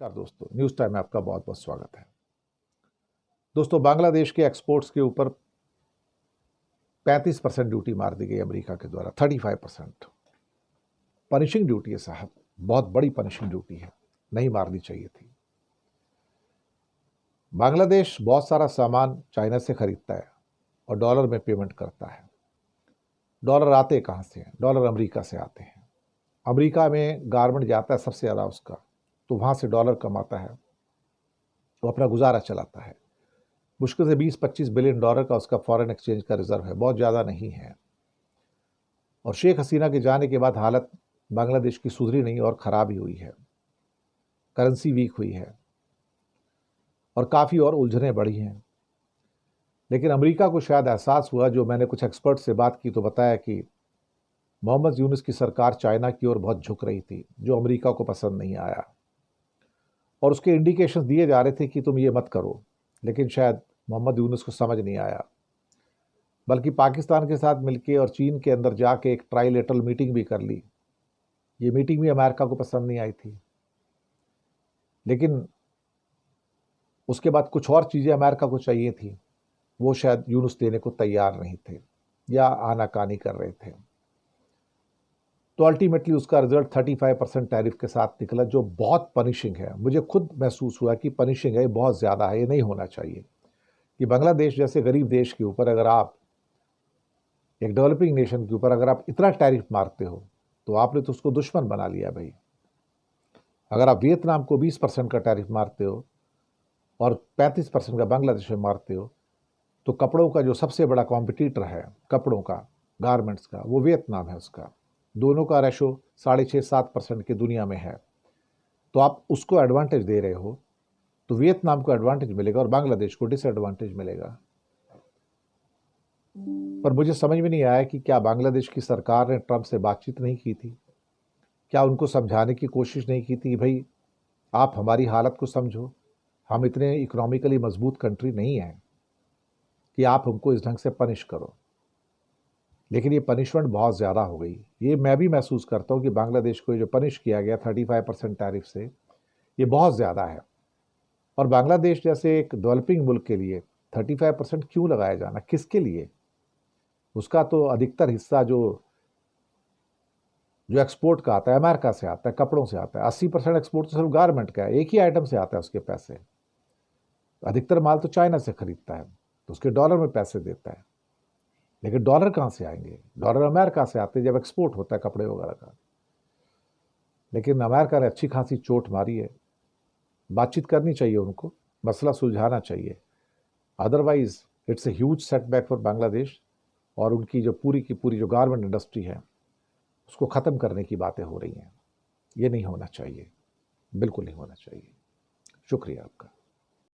नमस्कार दोस्तों, news time में आपका बहुत बहुत स्वागत है। दोस्तों, बांग्लादेश के एक्सपोर्ट्स के ऊपर 35% ड्यूटी मार दी गई अमेरिका के द्वारा। 35% पनिशिंग ड्यूटी है साहब, बहुत बड़ी पनिशिंग ड्यूटी है, नहीं मारनी चाहिए थी। बांग्लादेश बहुत सारा सामान चाइना से खरीदता है और डॉलर में पेमेंट करता है। डॉलर आते कहाँ से हैं? डॉलर अमेरिका से आते हैं। अमेरिका में गारमेंट जाता है सबसे ज़्यादा उसका, तो वहाँ से डॉलर कमाता है, वो अपना गुजारा चलाता है। मुश्किल से 20-25 बिलियन डॉलर का उसका फॉरेन एक्सचेंज का रिजर्व है, बहुत ज़्यादा नहीं है। और शेख हसीना के जाने के बाद हालत बांग्लादेश की सुधरी नहीं और ख़राब ही हुई है। करेंसी वीक हुई है और काफ़ी और उलझनें बढ़ी हैं। लेकिन अमेरिका को शायद एहसास हुआ, जो मैंने कुछ एक्सपर्ट से बात की तो बताया कि मोहम्मद यूनुस की सरकार चाइना की ओर बहुत झुक रही थी, जो अमेरिका को पसंद नहीं आया। और उसके इंडिकेशंस दिए जा रहे थे कि तुम ये मत करो, लेकिन शायद मोहम्मद यूनुस को समझ नहीं आया। बल्कि पाकिस्तान के साथ मिलके और चीन के अंदर जाके एक ट्राइलेटरल मीटिंग भी कर ली। ये मीटिंग भी अमेरिका को पसंद नहीं आई थी। लेकिन उसके बाद कुछ और चीज़ें अमेरिका को चाहिए थी, वो शायद यूनुस देने को तैयार नहीं थे या आनाकानी कर रहे थे। तो अल्टीमेटली उसका रिजल्ट 35% टैरिफ के साथ निकला, जो बहुत पनिशिंग है। मुझे खुद महसूस हुआ कि पनिशिंग है, ये बहुत ज़्यादा है, ये नहीं होना चाहिए। कि बांग्लादेश जैसे गरीब देश के ऊपर अगर आप, एक डेवलपिंग नेशन के ऊपर अगर आप इतना टैरिफ मारते हो, तो आपने तो उसको दुश्मन बना लिया भाई। अगर आप वियतनाम को 20% का टैरिफ मारते हो और 35% का बांग्लादेश में मारते हो, तो कपड़ों का जो सबसे बड़ा कॉम्पिटिटर है, कपड़ों का, गारमेंट्स का, वो वियतनाम है। उसका दोनों का रेशो 6.5-7% की दुनिया में है। तो आप उसको एडवांटेज दे रहे हो, तो वियतनाम को एडवांटेज मिलेगा और बांग्लादेश को डिसएडवांटेज मिलेगा। पर मुझे समझ में नहीं आया कि क्या बांग्लादेश की सरकार ने ट्रंप से बातचीत नहीं की थी? क्या उनको समझाने की कोशिश नहीं की थी कि भाई आप हमारी हालत को समझो, हम इतने इकोनॉमिकली मजबूत कंट्री नहीं हैं कि आप हमको इस ढंग से पनिश करो। लेकिन ये पनिशमेंट बहुत ज़्यादा हो गई। ये मैं भी महसूस करता हूँ कि बांग्लादेश को जो पनिश किया गया 35% टैरिफ से, ये बहुत ज़्यादा है। और बांग्लादेश जैसे एक डेवलपिंग मुल्क के लिए 35% क्यों लगाया जाना, किसके लिए? उसका तो अधिकतर हिस्सा जो एक्सपोर्ट का आता है अमेरिका से आता है, कपड़ों से आता है। 80% एक्सपोर्ट तो सिर्फ गारमेंट का है, एक ही आइटम से आता है उसके पैसे। अधिकतर माल तो चाइना से खरीदता है, तो उसके डॉलर में पैसे देता है। लेकिन डॉलर कहाँ से आएंगे? डॉलर अमेरिका से आते हैं जब एक्सपोर्ट होता है कपड़े वगैरह का। लेकिन अमेरिका ने अच्छी खासी चोट मारी है। बातचीत करनी चाहिए उनको, मसला सुलझाना चाहिए। Otherwise it's a huge setback for Bangladesh. और उनकी जो पूरी की पूरी जो गारमेंट इंडस्ट्री है, उसको ख़त्म करने की बातें हो रही हैं। ये नहीं होना चाहिए, बिल्कुल नहीं होना चाहिए। शुक्रिया आपका।